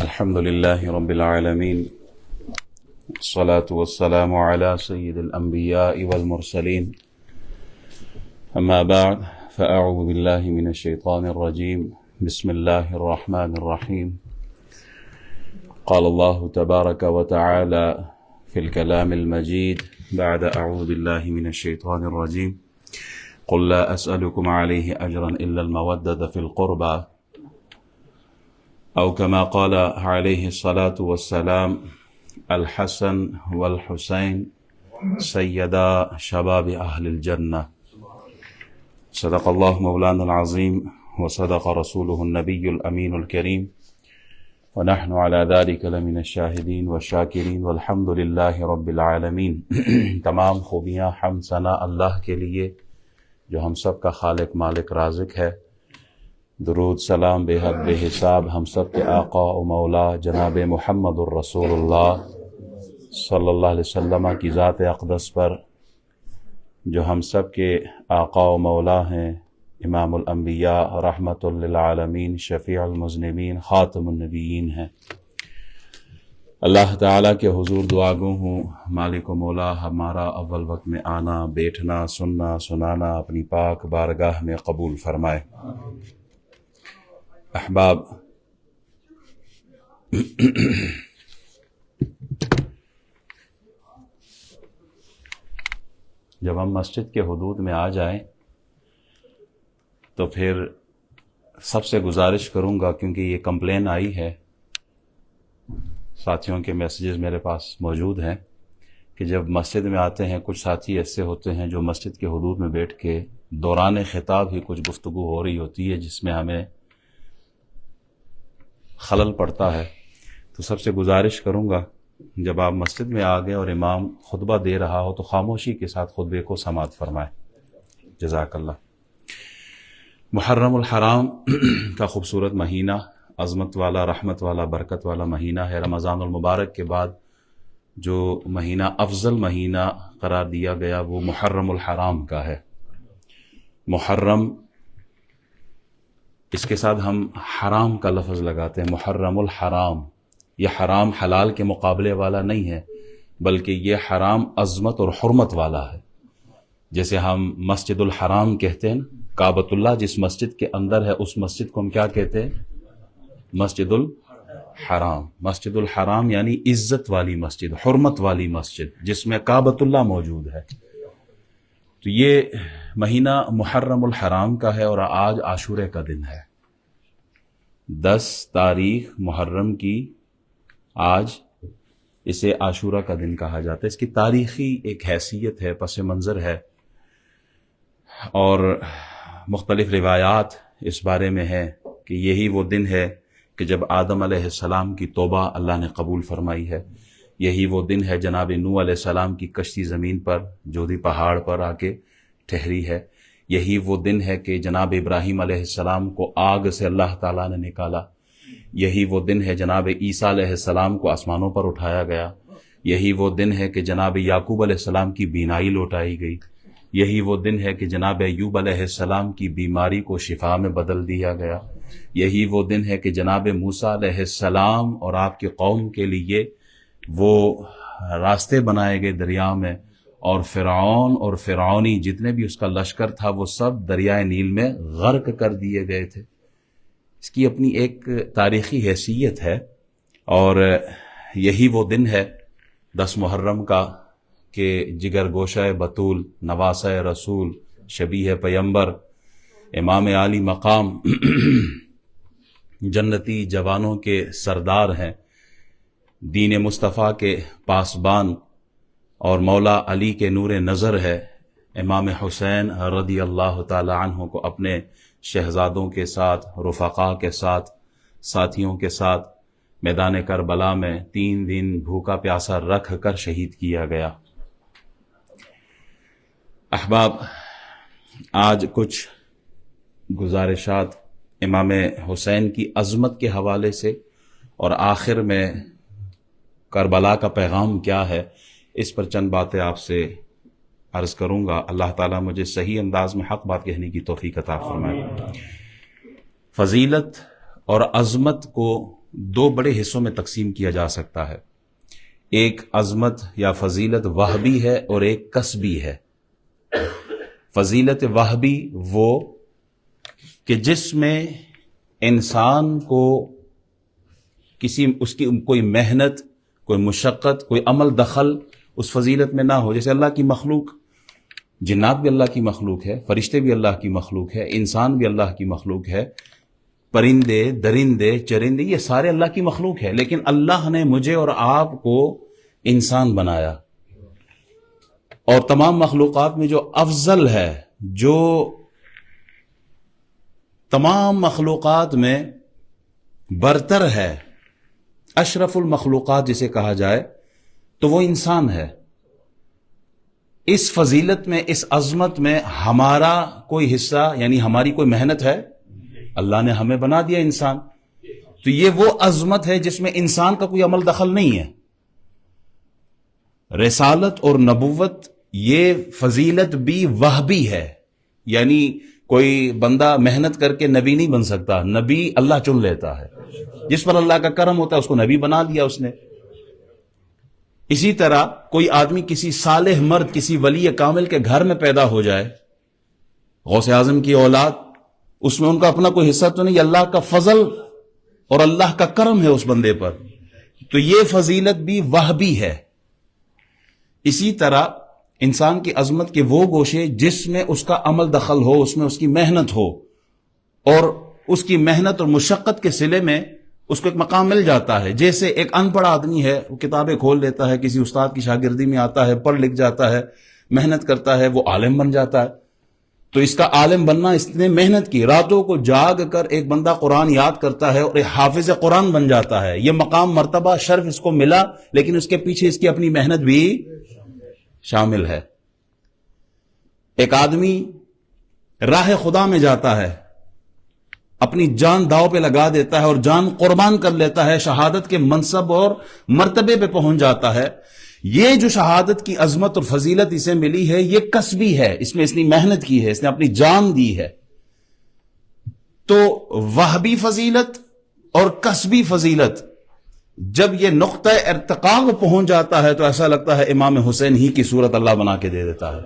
الحمد لله رب العالمين، الصلاة والسلام على سيد الأنبياء والمرسلين، أما بعد فأعوذ بالله من الشيطان الرجيم. بسم الله الرحمن الرحيم. قال الله تبارك وتعالى في الكلام المجيد بعد أعوذ بالله من الشيطان الرجيم: قل لا أسألكم عليه أجرا إلا المودة في القربى، أو كما قال عليه الصلاة والسلام: الحسن والحسين سيدا شباب أهل الجنة. صدق الله مولانا العظيم وصدق رسوله النبي الأمين الكريم، ونحن على ذلك لمن الشاهدين والشاکرین والحمد للہ رب العالمین. تمام خوبیاں حمد ثنا اللہ کے لیے جو ہم سب کا خالق مالک رازق ہے. درود سلام بے حد بے حساب ہم سب کے آقا و مولا جناب محمد الرسول اللہ صلی اللہ علیہ وسلم کی ذات اقدس پر، جو ہم سب کے آقا و مولا ہیں، امام الانبیاء رحمت للعالمین شفیع المذنبین خاتم النبیین ہیں. اللہ تعالیٰ کے حضور دعا گو ہوں، مالک و مولا ہمارا اول وقت میں آنا، بیٹھنا، سننا، سنانا اپنی پاک بارگاہ میں قبول فرمائے. احباب، جب ہم مسجد کے حدود میں آ جائیں تو پھر سب سے گزارش کروں گا، کیونکہ یہ کمپلین آئی ہے، ساتھیوں کے میسیجز میرے پاس موجود ہیں، کہ جب مسجد میں آتے ہیں کچھ ساتھی ایسے ہوتے ہیں جو مسجد کے حدود میں بیٹھ کے دوران خطاب ہی کچھ گفتگو ہو رہی ہوتی ہے جس میں ہمیں خلل پڑتا ہے. تو سب سے گزارش کروں گا، جب آپ مسجد میں آ گئے اور امام خطبہ دے رہا ہو تو خاموشی کے ساتھ خطبے کو سماعت فرمائے. جزاک اللہ. محرم الحرام کا خوبصورت مہینہ، عظمت والا، رحمت والا، برکت والا مہینہ ہے. رمضان المبارک کے بعد جو مہینہ افضل مہینہ قرار دیا گیا وہ محرم الحرام کا ہے. محرم، اس کے ساتھ ہم حرام کا لفظ لگاتے ہیں، محرم الحرام. یہ حرام حلال کے مقابلے والا نہیں ہے، بلکہ یہ حرام عظمت اور حرمت والا ہے. جیسے ہم مسجد الحرام کہتے ہیں، کعبۃ اللہ جس مسجد کے اندر ہے اس مسجد کو ہم کیا کہتے ہیں؟ مسجد الحرام. مسجد الحرام یعنی عزت والی مسجد، حرمت والی مسجد جس میں کعبۃ اللہ موجود ہے. تو یہ مہینہ محرم الحرام کا ہے، اور آج عاشورے کا دن ہے. 10 تاریخ محرم کی آج اسے عاشورہ کا دن کہا جاتا ہے. اس کی تاریخی ایک حیثیت ہے، پس منظر ہے، اور مختلف روایات اس بارے میں ہے کہ یہی وہ دن ہے کہ جب آدم علیہ السلام کی توبہ اللہ نے قبول فرمائی ہے. یہی وہ دن ہے جناب نوح علیہ السلام کی کشتی زمین پر جودھی پہاڑ پر آ کے ٹھہری ہے. یہی وہ دن ہے کہ جناب ابراہیم علیہ السلام کو آگ سے اللہ تعالیٰ نے نکالا. یہی وہ دن ہے جناب عیسیٰ علیہ السلام کو آسمانوں پر اٹھایا گیا. یہی وہ دن ہے کہ جناب یعقوب علیہ السلام کی بینائی لوٹائی گئی. یہی وہ دن ہے کہ جناب ایوب علیہ السلام کی بیماری کو شفا میں بدل دیا گیا. یہی وہ دن ہے کہ جناب موسیٰ علیہ السلام اور آپ کی قوم کے لیے وہ راستے بنائے گئے دریا میں، اور فرعون اور فرعونی جتنے بھی اس کا لشکر تھا وہ سب دریائے نیل میں غرق کر دیے گئے تھے. اس کی اپنی ایک تاریخی حیثیت ہے. اور یہی وہ دن ہے 10 محرم کا کہ جگر گوشہ بطول، نواسہ رسول، شبیہ پیمبر، امام عالی مقام، جنتی جوانوں کے سردار ہیں، دین مصطفیٰ کے پاسبان اور مولا علی کے نور نظر ہے. امام حسین رضی اللہ تعالی عنہ کو اپنے شہزادوں کے ساتھ، رفقا کے ساتھ، ساتھیوں کے ساتھ میدان کربلا میں 3 دن بھوکا پیاسا رکھ کر شہید کیا گیا. احباب، آج کچھ گزارشات امام حسین کی عظمت کے حوالے سے، اور آخر میں کربلا کا پیغام کیا ہے، اس پر چند باتیں آپ سے عرض کروں گا. اللہ تعالیٰ مجھے صحیح انداز میں حق بات کہنے کی توفیق عطا فرمائے. فضیلت اور عظمت کو دو بڑے حصوں میں تقسیم کیا جا سکتا ہے. ایک عظمت یا فضیلت وہبی ہے اور ایک کسبی ہے. فضیلت وہبی وہ کہ جس میں انسان کو اس کی کوئی محنت، کوئی مشقت، کوئی عمل دخل اس فضیلت میں نہ ہو. جیسے اللہ کی مخلوق، جنات بھی اللہ کی مخلوق ہے، فرشتے بھی اللہ کی مخلوق ہے، انسان بھی اللہ کی مخلوق ہے، پرندے، درندے، چرندے، یہ سارے اللہ کی مخلوق ہے. لیکن اللہ نے مجھے اور آپ کو انسان بنایا، اور تمام مخلوقات میں جو افضل ہے، جو تمام مخلوقات میں برتر ہے، اشرف المخلوقات جسے کہا جائے، تو وہ انسان ہے. اس فضیلت میں، اس عظمت میں ہمارا کوئی حصہ، یعنی ہماری کوئی محنت ہے؟ اللہ نے ہمیں بنا دیا انسان. تو یہ وہ عظمت ہے جس میں انسان کا کوئی عمل دخل نہیں ہے. رسالت اور نبوت یہ فضیلت بھی وہبی ہے، یعنی کوئی بندہ محنت کر کے نبی نہیں بن سکتا، نبی اللہ چن لیتا ہے. جس پر اللہ کا کرم ہوتا ہے اس کو نبی بنا دیا اس نے. اسی طرح کوئی آدمی کسی صالح مرد، کسی ولی کامل کے گھر میں پیدا ہو جائے، غوث اعظم کی اولاد، اس میں ان کا اپنا کوئی حصہ تو نہیں، اللہ کا فضل اور اللہ کا کرم ہے اس بندے پر. تو یہ فضیلت بھی وہبی ہے. اسی طرح انسان کی عظمت کے وہ گوشے جس میں اس کا عمل دخل ہو، اس میں اس کی محنت ہو، اور اس کی محنت اور مشقت کے صلے میں اس کو ایک مقام مل جاتا ہے. جیسے ایک ان پڑھ آدمی ہے، وہ کتابیں کھول لیتا ہے، کسی استاد کی شاگردی میں آتا ہے، پڑھ لکھ جاتا ہے، محنت کرتا ہے، وہ عالم بن جاتا ہے. تو اس کا عالم بننا، اس نے محنت کی، راتوں کو جاگ کر ایک بندہ قرآن یاد کرتا ہے اور ایک حافظ قرآن بن جاتا ہے. یہ مقام، مرتبہ، شرف اس کو ملا، لیکن اس کے پیچھے اس کی اپنی محنت بھی شامل ہے. ایک آدمی راہ خدا میں جاتا ہے، اپنی جان داؤ پہ لگا دیتا ہے اور جان قربان کر لیتا ہے، شہادت کے منصب اور مرتبے پہ پہنچ جاتا ہے. یہ جو شہادت کی عظمت اور فضیلت اسے ملی ہے، یہ کسبی ہے، اس میں اس نے محنت کی ہے، اس نے اپنی جان دی ہے. تو وہبی فضیلت اور کسبی فضیلت جب یہ نقطہ ارتقاء کو پہنچ جاتا ہے تو ایسا لگتا ہے امام حسین ہی کی صورت اللہ بنا کے دے دیتا ہے.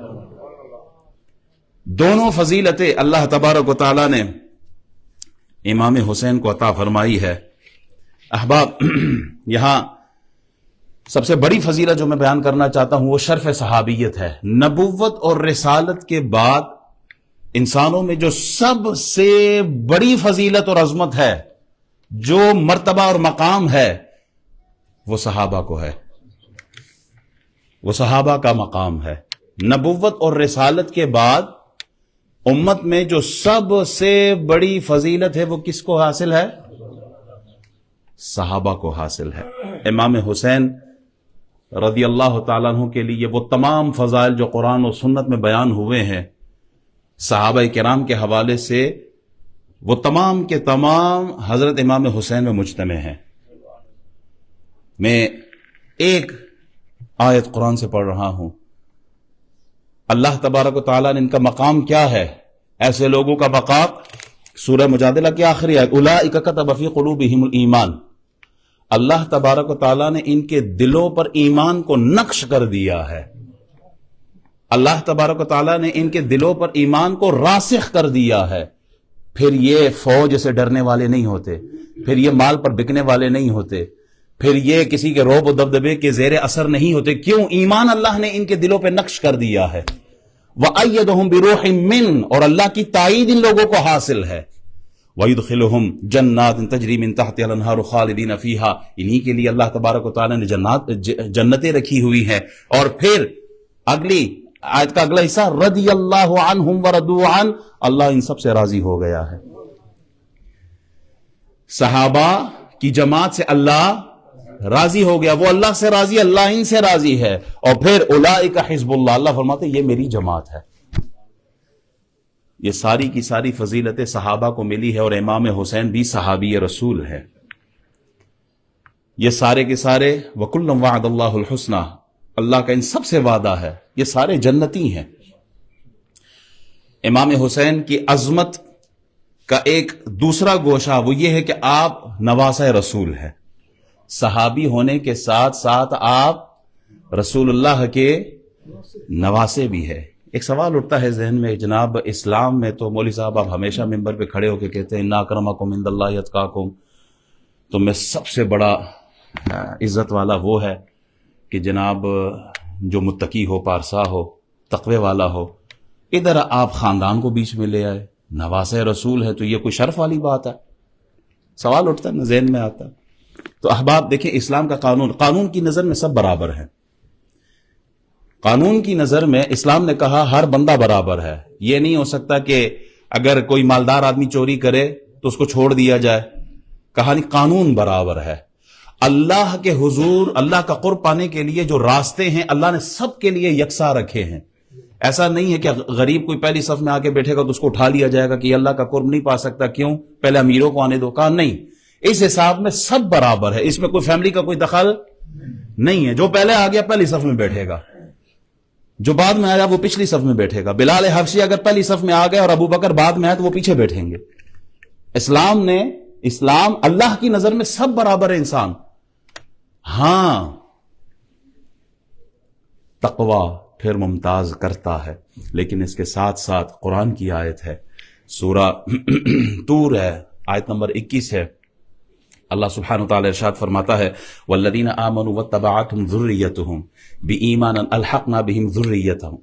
دونوں فضیلتیں اللہ تبارک و تعالی نے امام حسین کو عطا فرمائی ہے. احباب، یہاں سب سے بڑی فضیلت جو میں بیان کرنا چاہتا ہوں وہ شرف صحابیت ہے. نبوت اور رسالت کے بعد انسانوں میں جو سب سے بڑی فضیلت اور عظمت ہے، جو مرتبہ اور مقام ہے، وہ صحابہ کو ہے، وہ صحابہ کا مقام ہے. نبوت اور رسالت کے بعد امت میں جو سب سے بڑی فضیلت ہے وہ کس کو حاصل ہے؟ صحابہ کو حاصل ہے. امام حسین رضی اللہ تعالیٰ عنہ کے لیے وہ تمام فضائل جو قرآن و سنت میں بیان ہوئے ہیں، صحابہ کرام کے حوالے سے وہ تمام کے تمام حضرت امام حسین میں مجتمع ہیں. میں ایک آیت قرآن سے پڑھ رہا ہوں. اللہ تبارک و تعالیٰ نے ان کا مقام کیا ہے، ایسے لوگوں کا مقام، سورہ مجادلہ کی آخری آیت، اولئک کتب فی قلوبہم الایمان. اللہ تبارک و تعالیٰ نے ان کے دلوں پر ایمان کو نقش کر دیا ہے. اللہ تبارک و تعالیٰ نے ان کے دلوں پر ایمان کو راسخ کر دیا ہے. پھر یہ فوج سے ڈرنے والے نہیں ہوتے، پھر یہ مال پر بکنے والے نہیں ہوتے، پھر یہ کسی کے رعب و دبدبے کے زیر اثر نہیں ہوتے. کیوں؟ ایمان اللہ نے ان کے دلوں پہ نقش کر دیا ہے. وَأَيَّدَهُمْ بِرُوحٍ مِّنْ، اور اللہ کی تائید ان لوگوں کو حاصل ہے. وَيُدْخِلُهُمْ جَنَّاتٍ تَجْرِي مِن تَحْتِهَا الْأَنْهَارُ خَالِدِينَ فِيهَا، انہی کے لیے اللہ تبارک و تعالی نے جنتیں رکھی ہوئی ہیں. اور پھر اگلی آیت کا اگلا حصہ، رضی اللہ عنہم ورضوا عنہ، اللہ ان سب سے راضی ہو گیا ہے. صحابہ کی جماعت سے اللہ راضی ہو گیا، وہ اللہ سے راضی، اللہ ان سے راضی ہے. اور پھر اولئک حزب اللہ، اللہ فرماتے یہ میری جماعت ہے. یہ ساری کی ساری فضیلتیں صحابہ کو ملی ہے، اور امام حسین بھی صحابی رسول ہے. یہ سارے کے سارے وَكُلًّا وَعَدَ اللَّهُ الْحُسْنَى، اللہ کا ان سب سے وعدہ ہے، یہ سارے جنتی ہیں. امام حسین کی عظمت کا ایک دوسرا گوشہ وہ یہ ہے کہ آپ نواسہ رسول ہیں، صحابی ہونے کے ساتھ ساتھ آپ رسول اللہ کے نواسے بھی ہے۔ ایک سوال اٹھتا ہے ذہن میں، جناب اسلام میں تو مولوی صاحب آپ ہمیشہ ممبر پہ کھڑے ہو کے کہتے ہیں اِنَّ أَكْرَمَكُمْ عِندَ اللَّهِ أَتْقَاكُمْ، تو میں سب سے بڑا عزت والا وہ ہے کہ جناب جو متقی ہو، پارسا ہو، تقوی والا ہو۔ ادھر آپ خاندان کو بیچ میں لے آئے، نواسہ رسول ہے، تو یہ کوئی شرف والی بات ہے؟ سوال اٹھتا ہے نا، ذہن میں آتا ہے۔ تو احباب دیکھیں، اسلام کا قانون کی نظر میں سب برابر ہیں۔ قانون کی نظر میں اسلام نے کہا ہر بندہ برابر ہے۔ یہ نہیں ہو سکتا کہ اگر کوئی مالدار آدمی چوری کرے تو اس کو چھوڑ دیا جائے، کہا نہیں، قانون برابر ہے۔ اللہ کے حضور، اللہ کا قرب پانے کے لیے جو راستے ہیں اللہ نے سب کے لیے یکساں رکھے ہیں۔ ایسا نہیں ہے کہ غریب کوئی پہلی صف میں آ کے بیٹھے گا تو اس کو اٹھا لیا جائے گا کہ یہ اللہ کا قرب نہیں پا سکتا، کیوں؟ پہلے امیروں کو آنے دو۔ کہا نہیں، اس حساب میں سب برابر ہے، اس میں کوئی فیملی کا کوئی دخل نہیں ہے۔ جو پہلے آ گیا پہلی صف میں بیٹھے گا، جو بعد میں آیا وہ پچھلی صف میں بیٹھے گا۔ بلال حبشی اگر پہلی صف میں آ گئے اور ابو بکر بعد میں آئے تو وہ پیچھے بیٹھیں گے۔ اسلام اللہ کی نظر میں سب برابر ہے انسان۔ ہاں، تقوی پھر ممتاز کرتا ہے، لیکن اس کے ساتھ ساتھ قرآن کی آیت ہے، سورہ طور ہے، آیت نمبر 21 ہے۔ اللہ سبحانہ وتعالی ارشاد فرماتا ہے والذین آمنوا واتبعتهم ذریتهم بایمان الحقنا بهم ذریتهم۔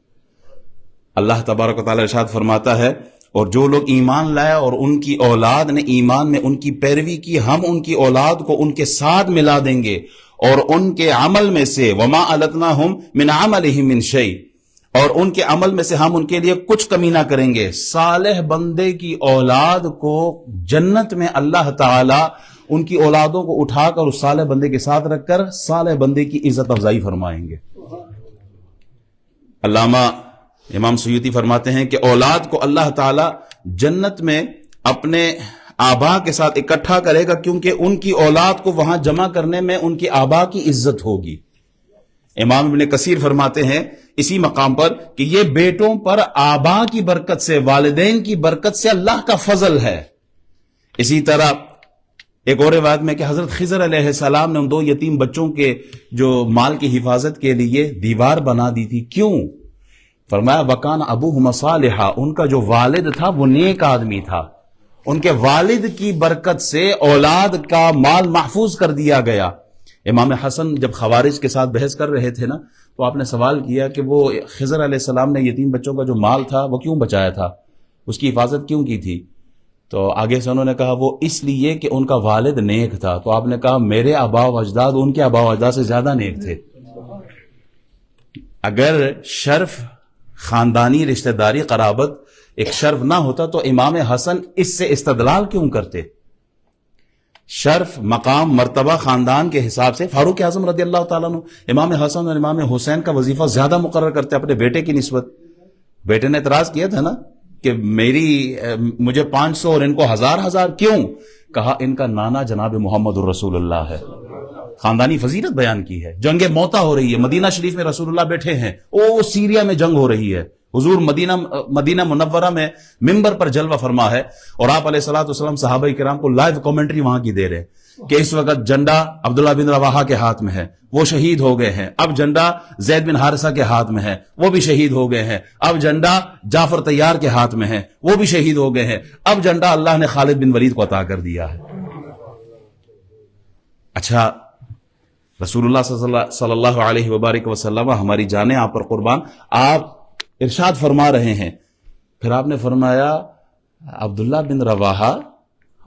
اللہ تبارک و تعالی ارشاد فرماتا ہے اور جو لوگ ایمان لائے اور ان کی اولاد نے ایمان میں ان کی پیروی کی، ہم ان کی اولاد کو ان کے ساتھ ملا دیں گے اور ان کے عمل میں سے وما التناہم من عملہم من شیء، اور ان کے عمل میں سے ہم ان کے لیے کچھ کمی نہ کریں گے۔ صالح بندے کی اولاد کو جنت میں اللہ تعالی ان کی اولادوں کو اٹھا کر اس صالح بندے کے ساتھ رکھ کر صالح بندے کی عزت افزائی فرمائیں گے۔ علامہ امام سیوطی فرماتے ہیں کہ اولاد کو اللہ تعالی جنت میں اپنے آبا کے ساتھ اکٹھا کرے گا، کیونکہ ان کی اولاد کو وہاں جمع کرنے میں ان کی آبا کی عزت ہوگی۔ امام ابن کثیر فرماتے ہیں اسی مقام پر کہ یہ بیٹوں پر آبا کی برکت سے، والدین کی برکت سے اللہ کا فضل ہے۔ اسی طرح ایک اور روایت میں کہ حضرت خضر علیہ السلام نے ان 2 یتیم بچوں کے جو مال کی حفاظت کے لیے دیوار بنا دی تھی، کیوں؟ فرمایا وَكَانَ أَبُوهُمَا صَالِحًا، ان کا جو والد تھا وہ نیک آدمی تھا، ان کے والد کی برکت سے اولاد کا مال محفوظ کر دیا گیا۔ امام حسن جب خوارج کے ساتھ بحث کر رہے تھے نا، تو آپ نے سوال کیا کہ وہ خضر علیہ السلام نے یتیم بچوں کا جو مال تھا وہ کیوں بچایا تھا، اس کی حفاظت کیوں کی تھی؟ تو آگے سے انہوں نے کہا وہ اس لیے کہ ان کا والد نیک تھا۔ تو آپ نے کہا میرے آبا و اجداد ان کے آبا و اجداد سے زیادہ نیک تھے۔ اگر شرف، خاندانی رشتہ داری، قرابت ایک شرف نہ ہوتا تو امام حسن اس سے استدلال کیوں کرتے؟ شرف، مقام، مرتبہ خاندان کے حساب سے فاروق اعظم رضی اللہ تعالیٰ عنہ امام حسن اور امام حسین کا وظیفہ زیادہ مقرر کرتے اپنے بیٹے کی نسبت۔ بیٹے نے اعتراض کیا تھا نا کہ مجھے 500 اور ان کو 1000 کیوں؟ کہا ان کا نانا جناب محمد الرسول اللہ ہے۔ خاندانی فضیلت بیان کی ہے۔ جنگ موتا ہو رہی ہے، مدینہ شریف میں رسول اللہ بیٹھے ہیں، سیریا میں جنگ ہو رہی ہے، حضور مدینہ منورہ میں ممبر پر جلوہ فرما ہے، اور آپ علیہ الصلوۃ والسلام صحابہ کرام کو لائیو کامنٹری وہاں کی دے رہے کہ اس وقت جھنڈا عبداللہ بن رواحہ کے ہاتھ میں ہے، وہ شہید ہو گئے ہیں، اب جھنڈا زید بن حارثہ کے ہاتھ میں ہے، وہ بھی شہید ہو گئے ہیں، اب جھنڈا جعفر طیار کے ہاتھ میں ہے، وہ بھی شہید ہو گئے ہیں، اب جھنڈا اللہ نے خالد بن ولید کو عطا کر دیا ہے۔ اچھا، رسول اللہ صلی اللہ علیہ وبارک وسلم، ہماری جانیں آپ پر قربان، آپ ارشاد فرما رہے ہیں، پھر آپ نے فرمایا عبداللہ بن رواحہ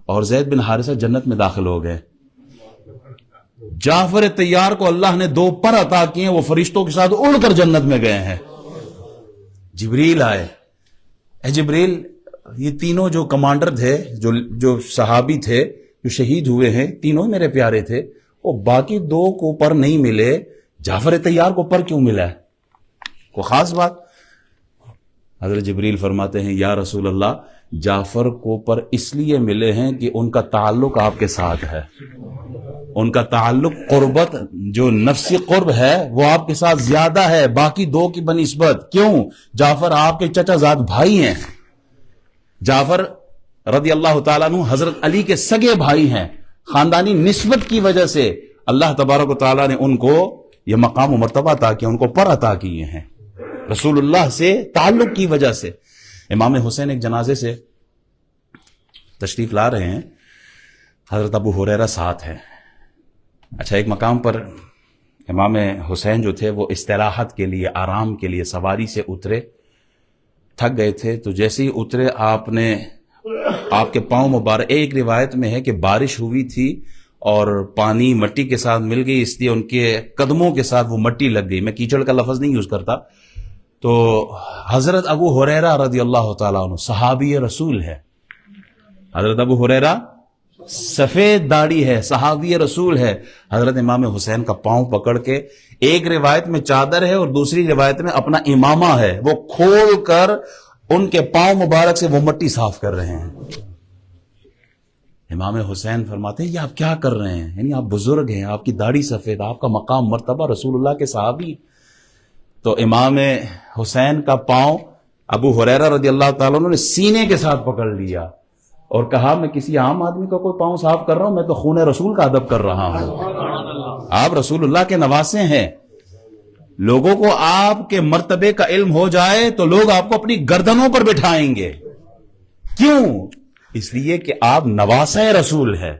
اور زید بن حارثہ جنت میں داخل ہو گئے، جعفر طیار کو اللہ نے 2 پر عطا کیے، وہ فرشتوں کے ساتھ اڑ کر جنت میں گئے ہیں۔ جبریل آئے، اے جبریل، یہ تینوں جو کمانڈر تھے، جو صحابی تھے جو شہید ہوئے ہیں، تینوں میرے پیارے تھے، وہ باقی 2 کو پر نہیں ملے، جعفر طیار کو پر کیوں ملا ہے؟ کوئی خاص بات؟ حضرت جبریل فرماتے ہیں یا رسول اللہ، جعفر کو پر اس لیے ملے ہیں کہ ان کا تعلق آپ کے ساتھ ہے، ان کا تعلق، قربت، جو نفسی قرب ہے وہ آپ کے ساتھ زیادہ ہے باقی 2 کی بنسبت۔ کیوں؟ جعفر آپ کے چچا زاد بھائی ہیں، جعفر رضی اللہ تعالیٰ عنہ حضرت علی کے سگے بھائی ہیں، خاندانی نسبت کی وجہ سے اللہ تبارک و تعالیٰ نے ان کو یہ مقام و مرتبہ عطا کیا، ان کو پر عطا کیے ہیں رسول اللہ سے تعلق کی وجہ سے۔ امام حسین ایک جنازے سے تشریف لا رہے ہیں، حضرت ابو ہریرہ ساتھ ہے۔ اچھا، ایک مقام پر امام حسین جو تھے وہ استراحت کے لیے، آرام کے لیے سواری سے اترے، تھک گئے تھے، تو جیسے ہی اترے آپ کے پاؤں مبارک، ایک روایت میں ہے کہ بارش ہوئی تھی اور پانی مٹی کے ساتھ مل گئی، اس لیے ان کے قدموں کے ساتھ وہ مٹی لگ گئی، میں کیچڑ کا لفظ نہیں یوز کرتا۔ تو حضرت ابو ہریرہ رضی اللہ تعالیٰ عنہ صحابی رسول ہے، حضرت ابو ہریرہ سفید داڑھی ہے، صحابی رسول ہے، حضرت امام حسین کا پاؤں پکڑ کے، ایک روایت میں چادر ہے اور دوسری روایت میں اپنا امامہ ہے، وہ کھول کر ان کے پاؤں مبارک سے وہ مٹی صاف کر رہے ہیں۔ امام حسین فرماتے ہیں یہ آپ کیا کر رہے ہیں؟ یعنی آپ بزرگ ہیں، آپ کی داڑھی سفید، آپ کا مقام مرتبہ رسول اللہ کے صحابی۔ تو امام حسین کا پاؤں ابو ہریرہ رضی اللہ تعالیٰ عنہ نے سینے کے ساتھ پکڑ لیا اور کہا میں کسی عام آدمی کا کوئی پاؤں صاف کر رہا ہوں، میں تو خون رسول کا ادب کر رہا ہوں۔ آپ رسول اللہ کے نواسے ہیں، لوگوں کو آپ کے مرتبے کا علم ہو جائے تو لوگ آپ کو اپنی گردنوں پر بٹھائیں گے۔ کیوں؟ اس لیے کہ آپ نواسہ رسول ہے۔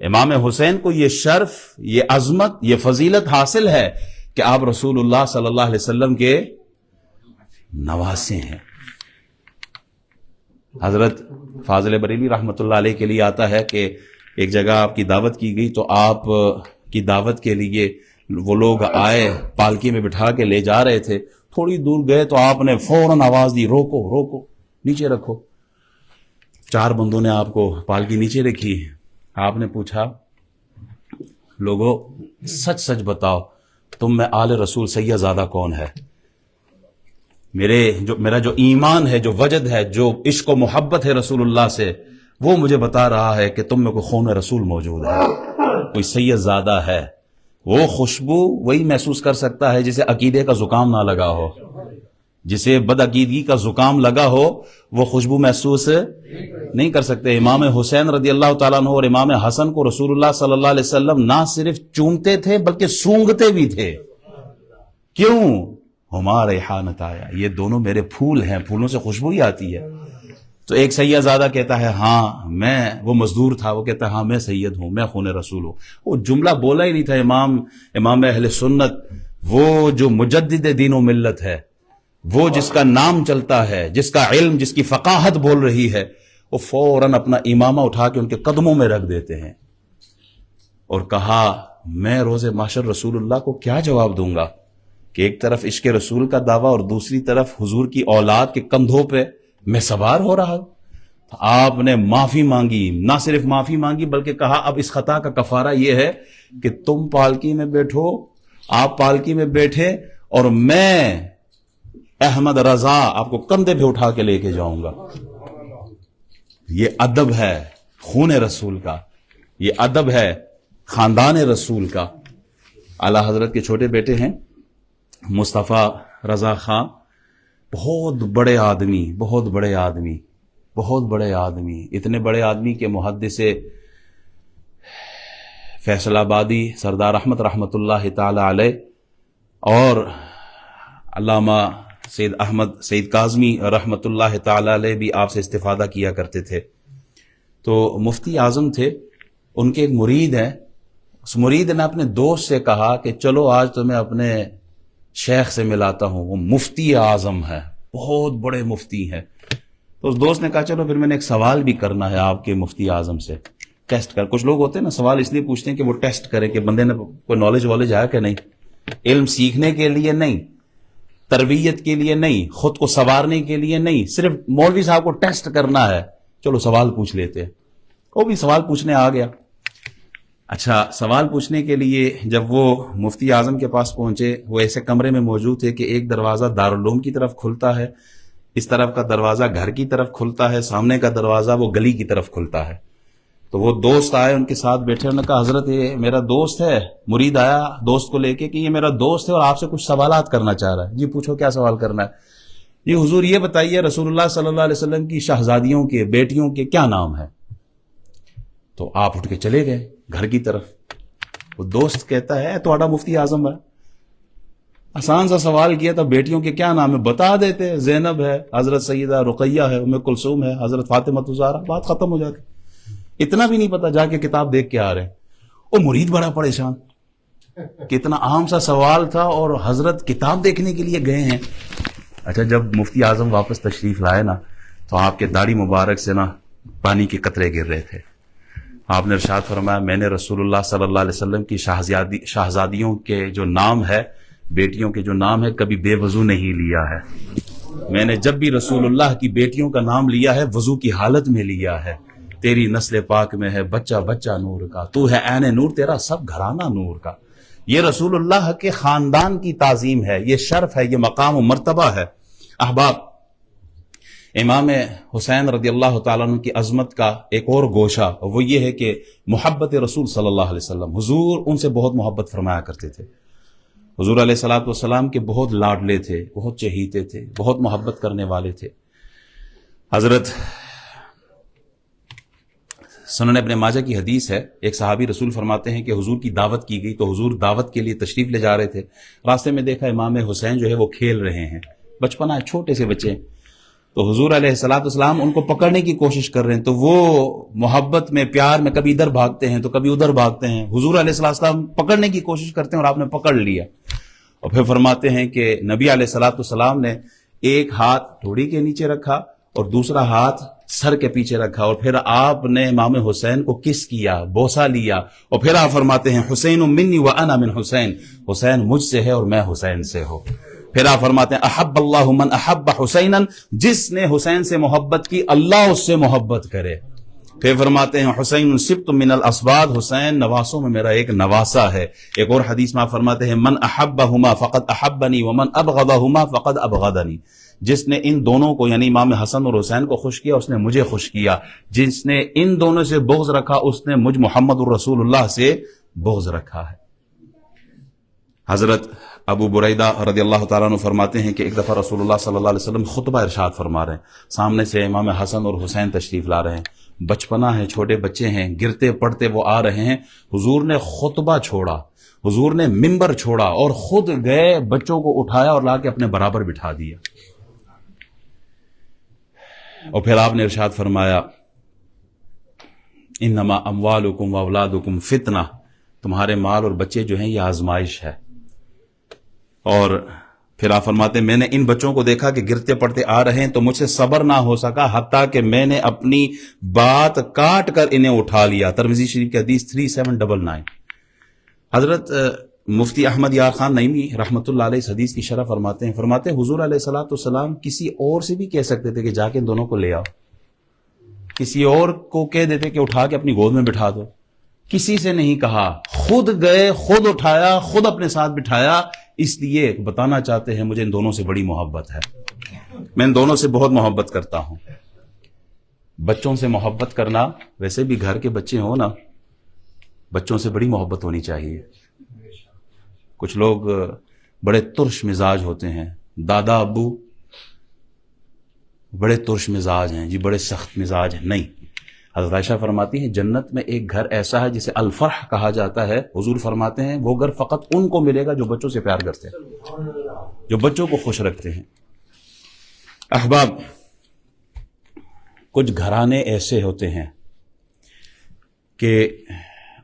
امام حسین کو یہ شرف، یہ عظمت، یہ فضیلت حاصل ہے کہ آپ رسول اللہ صلی اللہ علیہ وسلم کے نواسے ہیں۔ حضرت فاضل بریلوی رحمۃ اللہ علیہ کے لیے آتا ہے کہ ایک جگہ آپ کی دعوت کی گئی تو آپ کی دعوت کے لیے وہ لوگ آئے، پالکی میں بٹھا کے لے جا رہے تھے، تھوڑی دور گئے تو آپ نے فوراً آواز دی، روکو روکو، نیچے رکھو۔ 4 بندوں نے آپ کو پالکی نیچے رکھی، آپ نے پوچھا لوگوں سچ سچ بتاؤ تم میں آل رسول سید زادہ کون ہے؟ میرا جو ایمان ہے، جو وجد ہے، جو عشق و محبت ہے رسول اللہ سے، وہ مجھے بتا رہا ہے کہ تم میں کوئی خون رسول موجود ہے، کوئی سید زادہ ہے۔ وہ خوشبو وہی محسوس کر سکتا ہے جسے عقیدے کا زکام نہ لگا ہو، جسے بد عقیدگی کا زکام لگا ہو وہ خوشبو محسوس نہیں کر سکتے۔ امام حسین رضی اللہ تعالیٰ عنہ اور امام حسن کو رسول اللہ صلی اللہ علیہ وسلم نہ صرف چومتے تھے بلکہ سونگھتے بھی تھے۔ کیوں؟ ہما ریحانت آیا، یہ دونوں میرے پھول ہیں، پھولوں سے خوشبو ہی آتی ہے۔ تو ایک سید زادہ کہتا ہے ہاں میں، وہ مزدور تھا، وہ کہتا ہے ہاں میں سید ہوں، میں خون رسول ہوں۔ وہ جملہ بولا ہی نہیں تھا امام اہل سنت، وہ جو مجدد دین و ملت ہے، وہ جس کا نام چلتا ہے، جس کا علم، جس کی فقاہت بول رہی ہے، وہ فوراً اپنا امامہ اٹھا کے ان کے قدموں میں رکھ دیتے ہیں اور کہا میں روز محشر رسول اللہ کو کیا جواب دوں گا کہ ایک طرف عشق رسول کا دعویٰ اور دوسری طرف حضور کی اولاد کے کندھوں پہ میں سوار ہو رہا ہوں۔ آپ نے معافی مانگی، نہ صرف معافی مانگی بلکہ کہا اب اس خطا کا کفارہ یہ ہے کہ تم پالکی میں بیٹھو، آپ پالکی میں بیٹھے اور میں احمد رضا آپ کو کندھے پہ اٹھا کے لے کے جاؤں گا۔ یہ ادب ہے خون رسول کا، یہ ادب ہے خاندان رسول کا۔ اعلیٰ حضرت کے چھوٹے بیٹے ہیں مصطفیٰ رضا خان، بہت بڑے آدمی، بہت بڑے آدمی، بہت بڑے آدمی، اتنے بڑے آدمی کہ محدث فیصل آبادی سردار احمد رحمۃ اللہ تعالی علیہ اور علامہ سید احمد سید کاظمی رحمۃ اللہ تعالی علیہ بھی آپ سے استفادہ کیا کرتے تھے۔ تو مفتی اعظم تھے، ان کے ایک مرید ہیں، اس مرید نے اپنے دوست سے کہا کہ چلو آج تمہیں اپنے شیخ سے ملاتا ہوں، وہ مفتی اعظم ہے، بہت بڑے مفتی ہیں۔ تو اس دوست نے کہا چلو پھر میں نے ایک سوال بھی کرنا ہے آپ کے مفتی اعظم سے، ٹیسٹ کر۔ کچھ لوگ ہوتے ہیں نا سوال اس لیے پوچھتے ہیں کہ وہ ٹیسٹ کریں کہ بندے نے کوئی نالج والج ہے کہ نہیں، علم سیکھنے کے لیے نہیں، تربیت کے لیے نہیں، خود کو سنوارنے کے لیے نہیں، صرف مولوی صاحب کو ٹیسٹ کرنا ہے، چلو سوال پوچھ لیتے ہیں۔ وہ بھی سوال پوچھنے آ گیا۔ اچھا، سوال پوچھنے کے لیے جب وہ مفتی اعظم کے پاس پہنچے، وہ ایسے کمرے میں موجود تھے کہ ایک دروازہ دارالعلوم کی طرف کھلتا ہے، اس طرف کا دروازہ گھر کی طرف کھلتا ہے، سامنے کا دروازہ وہ گلی کی طرف کھلتا ہے۔ تو وہ دوست آئے، ان کے ساتھ بیٹھے، انہوں نے کہا حضرت یہ میرا دوست ہے، مرید آیا دوست کو لے کے کہ یہ میرا دوست ہے اور آپ سے کچھ سوالات کرنا چاہ رہا ہے۔ جی پوچھو کیا سوال کرنا ہے؟ یہ حضور یہ بتائیے رسول اللہ صلی اللہ علیہ وسلم کی شہزادیوں کے بیٹیوں کے کیا نام ہے؟ تو آپ اٹھ کے چلے گئے گھر کی طرف. وہ دوست کہتا ہے تھوڑا مفتی اعظم ہے، آسان سا سوال کیا تھا، بیٹیوں کے کیا نام ہے بتا دیتے، زینب ہے، حضرت سیدہ رقیہ ہے، ام کلثوم ہے، حضرت فاطمہ الزہرا، بات ختم ہو جاتی. اتنا بھی نہیں پتا، جا کے کتاب دیکھ کے آ رہے ہیں. وہ مرید بڑا پریشان کہ اتنا عام سا سوال تھا اور حضرت کتاب دیکھنے کے لیے گئے ہیں. اچھا جب مفتی اعظم واپس تشریف لائے نا تو آپ کے داڑھی مبارک سے نا پانی کے قطرے گر رہے تھے. آپ نے ارشاد فرمایا میں نے رسول اللہ صلی اللہ علیہ وسلم کی شہزادیوں کے جو نام ہے، بیٹیوں کے جو نام ہے، کبھی بے وضو نہیں لیا ہے. میں نے جب بھی رسول اللہ کی بیٹیوں کا نام لیا ہے وضو کی حالت میں لیا ہے. تیری نسل پاک میں ہے بچہ بچہ نور کا، تو ہے عین نور، تیرا سب گھرانہ نور کا. یہ رسول اللہ کے خاندان کی تعظیم ہے، یہ شرف ہے، یہ مقام و مرتبہ ہے. احباب، امام حسین رضی اللہ تعالیٰ عنہ کی عظمت کا ایک اور گوشہ وہ یہ ہے کہ محبت رسول صلی اللہ علیہ وسلم، حضور ان سے بہت محبت فرمایا کرتے تھے. حضور علیہ الصلوۃ والسلام کے بہت لاڈلے تھے، بہت چہیتے تھے، بہت محبت کرنے والے تھے. حضرت سنن ابن ماجہ کی حدیث ہے، ایک صحابی رسول فرماتے ہیں کہ حضور کی دعوت کی گئی تو حضور دعوت کے لیے تشریف لے جا رہے تھے. راستے میں دیکھا امام حسین جو ہے وہ کھیل رہے ہیں، بچپنا ہے، چھوٹے سے بچے. تو حضور علیہ الصلوۃ والسلام ان کو پکڑنے کی کوشش کر رہے ہیں، تو وہ محبت میں پیار میں کبھی ادھر بھاگتے ہیں تو کبھی ادھر بھاگتے ہیں. حضور علیہ الصلوۃ والسلام پکڑنے کی کوشش کرتے ہیں اور آپ نے پکڑ لیا. اور پھر فرماتے ہیں کہ نبی علیہ الصلوۃ والسلام نے ایک ہاتھ ٹھوڑی کے نیچے رکھا اور دوسرا ہاتھ سر کے پیچھے رکھا، اور پھر آپ نے امام حسین کو کس کیا، بوسہ لیا، اور پھر آپ فرماتے ہیں حسین منی وانا من حسین، حسین مجھ سے ہے اور میں حسین سے ہوں. پھر آپ فرماتے ہیں احب اللہ من احب حسینا، جس نے حسین سے محبت کی اللہ اس سے محبت کرے. پھر فرماتے ہیں حسین سبط من الاسباط، حسین نواسوں میں میرا ایک نواسا ہے. ایک اور حدیث میں آپ فرماتے ہیں من احبہما فقد احبنی ومن ابغضہما فقد ابغضنی، جس نے ان دونوں کو یعنی امام حسن اور حسین کو خوش کیا اس نے مجھے خوش کیا، جس نے ان دونوں سے بغض رکھا اس نے مجھ محمد الرسول اللہ سے بغض رکھا ہے. حضرت ابو بریدہ رضی اللہ تعالیٰ عنہ فرماتے ہیں کہ ایک دفعہ رسول اللہ صلی اللہ علیہ وسلم خطبہ ارشاد فرما رہے ہیں، سامنے سے امام حسن اور حسین تشریف لا رہے ہیں، بچپنا ہے، چھوٹے بچے ہیں، گرتے پڑتے وہ آ رہے ہیں. حضور نے خطبہ چھوڑا، حضور نے منبر چھوڑا اور خود گئے بچوں کو اٹھایا اور لا کے اپنے برابر بٹھا دیا. اور پھر آپ نے ارشاد فرمایا انما اموالکم واولادکم فتنہ، تمہارے مال اور بچے جو ہیں یہ آزمائش ہے. اور پھر آپ فرماتے ہیں میں نے ان بچوں کو دیکھا کہ گرتے پڑتے آ رہے ہیں تو مجھ سے صبر نہ ہو سکا، حتیٰ کہ میں نے اپنی بات کاٹ کر انہیں اٹھا لیا. ترمذی شریف کی حدیث 3799. حضرت مفتی احمد یار خان نعیمی رحمۃ اللہ علیہ اس حدیث کی شرح فرماتے ہیں حضور علیہ الصلوۃ والسلام کسی اور سے بھی کہہ سکتے تھے کہ جا کے ان دونوں کو لے آؤ، کسی اور کو کہہ دیتے کہ اٹھا کے اپنی گود میں بٹھا دو، کسی سے نہیں کہا، خود گئے، خود اٹھایا، خود اپنے ساتھ بٹھایا. اس لیے بتانا چاہتے ہیں مجھے ان دونوں سے بڑی محبت ہے، میں ان دونوں سے بہت محبت کرتا ہوں. بچوں سے محبت کرنا، ویسے بھی گھر کے بچے ہوں نا، بچوں سے بڑی محبت ہونی چاہیے. کچھ لوگ بڑے ترش مزاج ہوتے ہیں، دادا ابو بڑے ترش مزاج ہیں جی، بڑے سخت مزاج ہیں. نہیں، حضرت عائشہ فرماتی ہیں جنت میں ایک گھر ایسا ہے جسے الفرح کہا جاتا ہے. حضور فرماتے ہیں وہ گھر فقط ان کو ملے گا جو بچوں سے پیار کرتے ہیں، جو بچوں کو خوش رکھتے ہیں. احباب، کچھ گھرانے ایسے ہوتے ہیں کہ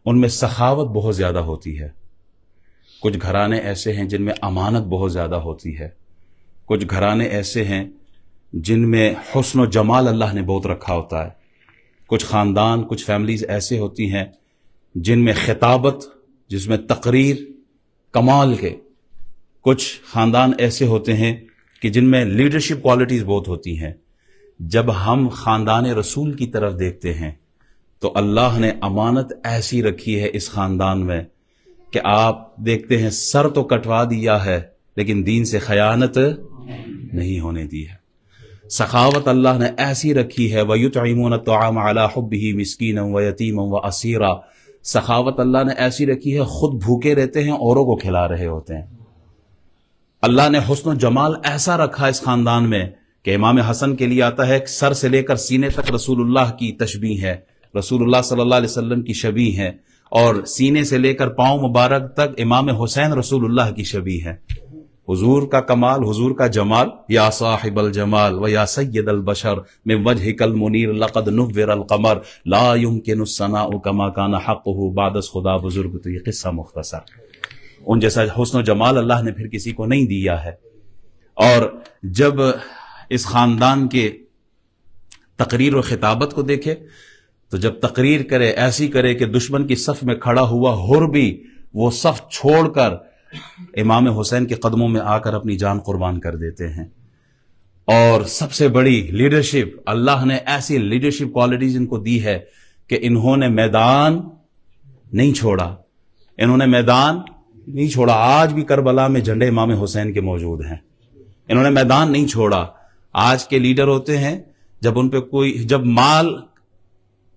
ان میں سخاوت بہت زیادہ ہوتی ہے، کچھ گھرانے ایسے ہیں جن میں امانت بہت زیادہ ہوتی ہے، کچھ گھرانے ایسے ہیں جن میں حسن و جمال اللہ نے بہت رکھا ہوتا ہے، کچھ خاندان، کچھ فیملیز ایسے ہوتی ہیں جن میں خطابت، جس میں تقریر کمال کے، کچھ خاندان ایسے ہوتے ہیں کہ جن میں لیڈرشپ کوالٹیز بہت ہوتی ہیں. جب ہم خاندان رسول کی طرف دیکھتے ہیں تو اللہ نے امانت ایسی رکھی ہے اس خاندان میں کہ آپ دیکھتے ہیں سر تو کٹوا دیا ہے لیکن دین سے خیانت نہیں ہونے دی ہے. سخاوت اللہ نے ایسی رکھی ہے وَيُطْعِمُونَ الطَّعَامَ عَلَىٰ حُبِّهِ مِسْكِينًا وَيَتِيمًا وَأَسِيرًا. سخاوت اللہ نے ایسی رکھی ہے خود بھوکے رہتے ہیں، اوروں کو کھلا رہے ہوتے ہیں. اللہ نے حسن و جمال ایسا رکھا اس خاندان میں کہ امام حسن کے لیے آتا ہے کہ سر سے لے کر سینے تک رسول اللہ کی تشبیہ ہے، رسول اللہ صلی اللہ علیہ وسلم کی شبیہ ہے، اور سینے سے لے کر پاؤں مبارک تک امام حسین رسول اللہ کی شبیہ ہے۔ حضور کا کمال، حضور کا جمال، یا صاحب الجمال و یا سید البشر من وجهک المنیر لقد نور القمر لا يمکن الثناء کما کان حقہ بعد از خدا بزرگ۔ تو یہ قصہ مختصر، ان جیسا حسن و جمال اللہ نے پھر کسی کو نہیں دیا ہے۔ اور جب اس خاندان کے تقریر و خطابت کو دیکھے تو جب تقریر کرے ایسی کرے کہ دشمن کی صف میں کھڑا ہوا ہر بھی وہ صف چھوڑ کر امام حسین کے قدموں میں آ کر اپنی جان قربان کر دیتے ہیں۔ اور سب سے بڑی لیڈرشپ، اللہ نے ایسی لیڈرشپ کوالٹیز ان کو دی ہے کہ انہوں نے میدان نہیں چھوڑا، انہوں نے میدان نہیں چھوڑا۔ آج بھی کربلا میں جھنڈے امام حسین کے موجود ہیں، انہوں نے میدان نہیں چھوڑا۔ آج کے لیڈر ہوتے ہیں جب ان پہ جب مال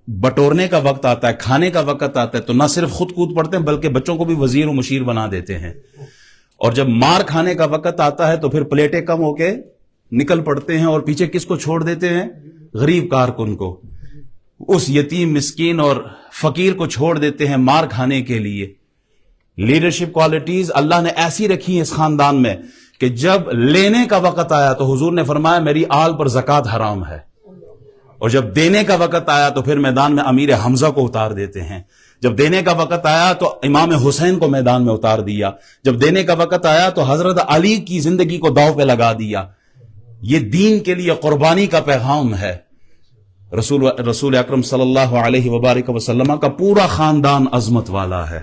بٹورنے کا وقت آتا ہے، کھانے کا وقت آتا ہے، تو نہ صرف خود کود پڑتے ہیں بلکہ بچوں کو بھی وزیر و مشیر بنا دیتے ہیں، اور جب مار کھانے کا وقت آتا ہے تو پھر پلیٹیں کم ہو کے نکل پڑتے ہیں، اور پیچھے کس کو چھوڑ دیتے ہیں؟ غریب کارکن کو، اس یتیم مسکین اور فقیر کو چھوڑ دیتے ہیں مار کھانے کے لیے۔ لیڈرشپ کوالٹیز اللہ نے ایسی رکھی ہیں اس خاندان میں کہ جب لینے کا وقت آیا تو حضور نے فرمایا میری آل پر زکوٰۃ حرام ہے، اور جب دینے کا وقت آیا تو پھر میدان میں امیر حمزہ کو اتار دیتے ہیں۔ جب دینے کا وقت آیا تو امام حسین کو میدان میں اتار دیا، جب دینے کا وقت آیا تو حضرت علی کی زندگی کو داؤ پہ لگا دیا۔ یہ دین کے لیے قربانی کا پیغام ہے۔ رسول اکرم صلی اللہ علیہ وبارک وسلم کا پورا خاندان عظمت والا ہے۔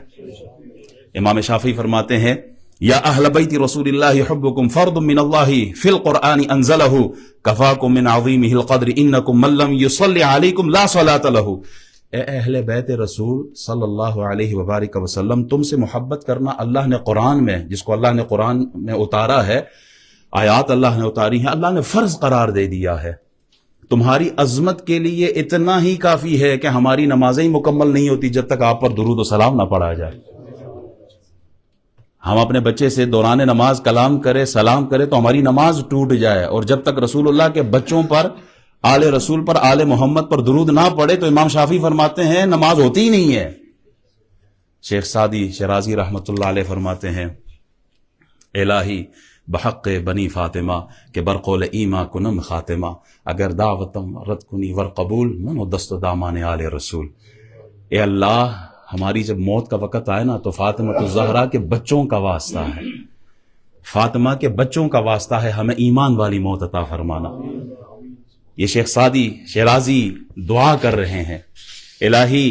امام شافعی فرماتے ہیں یا اہل بیت رسول اللہ حبکم فرض من اللہ فی القرآن انزلہ کفاکم من عظیمہ القدر انکم من لم یصلی علیکم لا صلاۃ لہ۔ اے اہل بیت رسول صلی اللہ علیہ وبارک وسلم، تم سے محبت کرنا اللہ نے قرآن میں، جس کو اللہ نے قرآن میں اتارا ہے، آیات اللہ نے اتاری ہیں، اللہ نے فرض قرار دے دیا ہے۔ تمہاری عظمت کے لیے اتنا ہی کافی ہے کہ ہماری نمازیں ہی مکمل نہیں ہوتی جب تک آپ پر درود و سلام نہ پڑھا جائے۔ ہم اپنے بچے سے دوران نماز کلام کرے، سلام کرے تو ہماری نماز ٹوٹ جائے، اور جب تک رسول اللہ کے بچوں پر، آل رسول پر، آل محمد پر درود نہ پڑے تو امام شافعی فرماتے ہیں نماز ہوتی ہی نہیں ہے۔ شیخ سعدی شرازی رحمت اللہ علیہ فرماتے ہیں الہی بحق بنی فاطمہ کہ برقول ایما کنم خاتمہ اگر دعوتم رد کنی ور قبول منو دست دامان آل رسول۔ اے اللہ، ہماری جب موت کا وقت آئے نا تو فاطمہ الزہرا کے بچوں کا واسطہ ہے، فاطمہ کے بچوں کا واسطہ ہے، ہمیں ایمان والی موت عطا فرمانا۔ یہ شیخ سعدی شیرازی دعا کر رہے ہیں الہی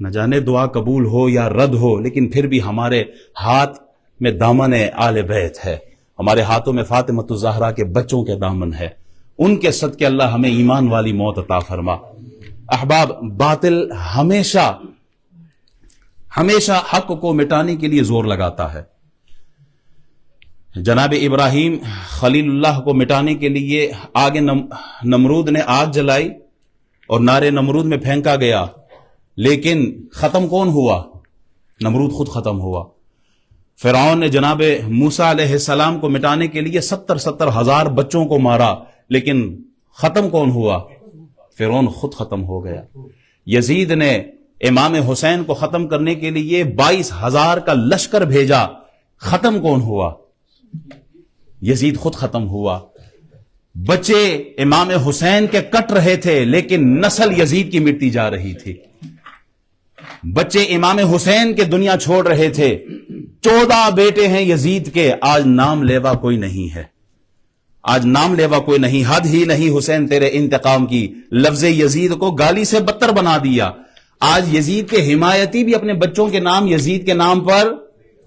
نہ جانے دعا قبول ہو یا رد ہو، لیکن پھر بھی ہمارے ہاتھ میں دامن آل بیت ہے، ہمارے ہاتھوں میں فاطمہ الزہرا کے بچوں کے دامن ہے، ان کے صدقے اللہ ہمیں ایمان والی موت عطا فرما۔ احباب، باطل ہمیشہ حق کو مٹانے کے لیے زور لگاتا ہے۔ جناب ابراہیم خلیل اللہ کو مٹانے کے لیے آگے نمرود نے آگ جلائی اور نارے نمرود میں پھینکا گیا، لیکن ختم کون ہوا؟ نمرود خود ختم ہوا۔ فرعون نے جناب موسیٰ علیہ السلام کو مٹانے کے لیے 70,000 بچوں کو مارا، لیکن ختم کون ہوا؟ فرعون خود ختم ہو گیا۔ یزید نے امام حسین کو ختم کرنے کے لیے 22,000 کا لشکر بھیجا، ختم کون ہوا؟ یزید خود ختم ہوا۔ بچے امام حسین کے کٹ رہے تھے لیکن نسل یزید کی مٹتی جا رہی تھی۔ بچے امام حسین کے دنیا چھوڑ رہے تھے، 14 بیٹے ہیں یزید کے، آج نام لیوا کوئی نہیں ہے، آج نام لیوا کوئی نہیں۔ حد ہی نہیں حسین تیرے انتقام کی، لفظ یزید کو گالی سے بدتر بنا دیا۔ آج یزید کے حمایتی بھی اپنے بچوں کے نام یزید کے نام پر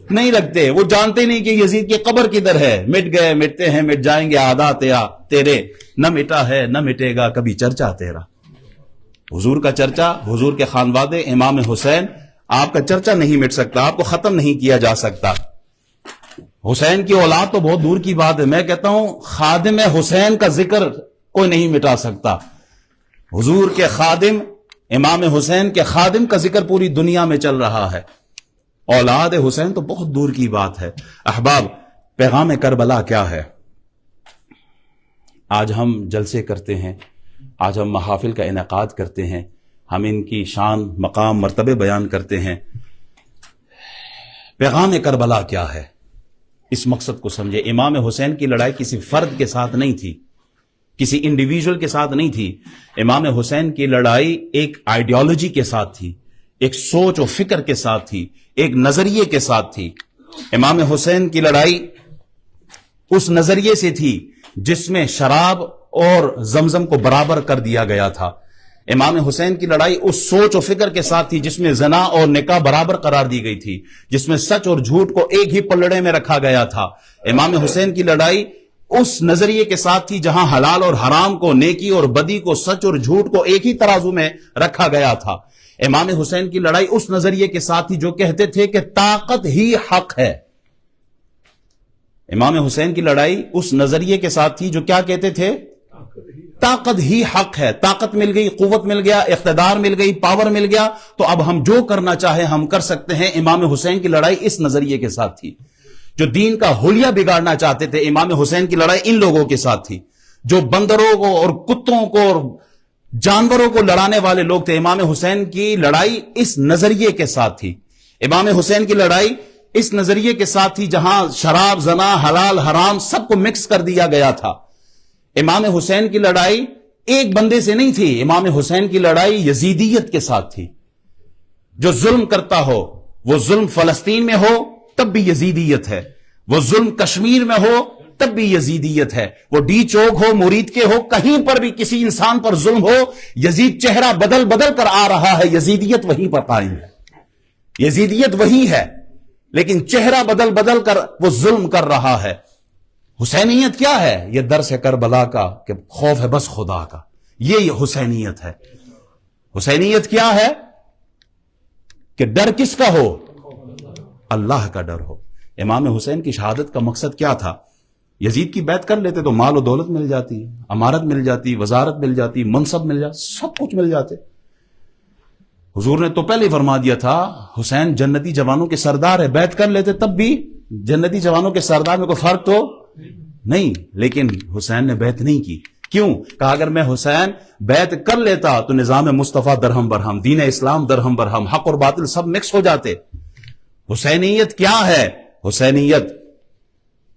نہیں رکھتے، وہ جانتے نہیں کہ یزید کی قبر کدھر ہے۔ مٹ گئے، مٹتے ہیں، مٹ جائیں گے عادات تیرے، نہ مٹا ہے نہ مٹے گا کبھی چرچا تیرا۔ حضور کا چرچا، حضور کے خانوادے امام حسین، آپ کا چرچا نہیں مٹ سکتا، آپ کو ختم نہیں کیا جا سکتا۔ حسین کی اولاد تو بہت دور کی بات ہے، میں کہتا ہوں خادم حسین کا ذکر کوئی نہیں مٹا سکتا۔ حضور کے خادم، امام حسین کے خادم کا ذکر پوری دنیا میں چل رہا ہے، اولاد حسین تو بہت دور کی بات ہے۔ احباب، پیغام کربلا کیا ہے؟ آج ہم جلسے کرتے ہیں، آج ہم محافل کا انعقاد کرتے ہیں، ہم ان کی شان، مقام، مرتبے بیان کرتے ہیں۔ پیغام کربلا کیا ہے؟ اس مقصد کو سمجھے۔ امام حسین کی لڑائی کسی فرد کے ساتھ نہیں تھی، کسی انڈیویجول کے ساتھ نہیں تھی۔ امام حسین کی لڑائی ایک آئیڈیالوجی کے ساتھ تھی، ایک سوچ و فکر کے ساتھ تھی، ایک نظریے کے ساتھ تھی۔ امام حسین کی لڑائی اس نظریے سے تھی جس میں شراب اور زمزم کو برابر کر دیا گیا تھا۔ امام حسین کی لڑائی اس سوچ و فکر کے ساتھ تھی جس میں زنا اور نکاح برابر قرار دی گئی تھی، جس میں سچ اور جھوٹ کو ایک ہی پلڑے میں رکھا گیا تھا۔ امام حسین کی لڑائی اس نظریے کے ساتھ تھی جہاں حلال اور حرام کو، نیکی اور بدی کو، سچ اور جھوٹ کو ایک ہی ترازو میں رکھا گیا تھا۔ امام حسین کی لڑائی اس نظریے کے ساتھ تھی جو کہتے تھے کہ طاقت ہی حق ہے۔ امام حسین کی لڑائی اس نظریے کے ساتھ تھی جو کیا کہتے تھے؟ طاقت ہی حق ہے۔ طاقت مل گئی، قوت مل گیا، اقتدار مل گئی، پاور مل گیا، تو اب ہم جو کرنا چاہے ہم کر سکتے ہیں۔ امام حسین کی لڑائی اس نظریے کے ساتھ تھی۔ جو دین کا حلیہ بگاڑنا چاہتے تھے، امام حسین کی لڑائی ان لوگوں کے ساتھ تھی۔ جو بندروں کو اور کتوں کو اور جانوروں کو لڑانے والے لوگ تھے، امام حسین کی لڑائی اس نظریے کے ساتھ تھی۔ امام حسین کی لڑائی اس نظریے کے ساتھ تھی جہاں شراب، زنا، حلال، حرام سب کو مکس کر دیا گیا تھا۔ امام حسین کی لڑائی ایک بندے سے نہیں تھی، امام حسین کی لڑائی یزیدیت کے ساتھ تھی۔ جو ظلم کرتا ہو، وہ ظلم فلسطین میں ہو تب بھی یزیدیت ہے، وہ ظلم کشمیر میں ہو تب بھی یزیدیت ہے، وہ ڈی چوک ہو، مرید کے ہو، کہیں پر بھی کسی انسان پر ظلم ہو، یزید چہرہ بدل بدل کر آ رہا ہے، یزیدیت وہیں پر قائم ہے، یزیدیت وہی ہے، لیکن چہرہ بدل بدل کر وہ ظلم کر رہا ہے۔ حسینیت کیا ہے؟ یہ درس ہے کربلا کا کہ خوف ہے بس خدا کا، یہ حسینیت ہے۔ حسینیت کیا ہے؟ کہ ڈر کس کا ہو؟ اللہ کا ڈر ہو۔ امام حسین کی شہادت کا مقصد کیا تھا؟ یزید کی بیعت کر لیتے تو مال و دولت مل جاتی، امارت مل جاتی، وزارت مل جاتی، منصب مل جاتا، سب کچھ مل جاتے۔ حضور نے تو پہلے ہی فرما دیا تھا حسین جنتی جوانوں کے سردار ہے، بیعت کر لیتے تب بھی جنتی جوانوں کے سردار میں کوئی فرق تو نہیں، لیکن حسین نے بیعت نہیں کی۔ کیوں؟ کہا اگر میں حسین بیعت کر لیتا تو نظام مصطفیٰ درہم برہم، دین اسلام درہم برہم، حق اور باطل سب مکس ہو جاتے۔ حسینیت کیا ہے؟ حسینیت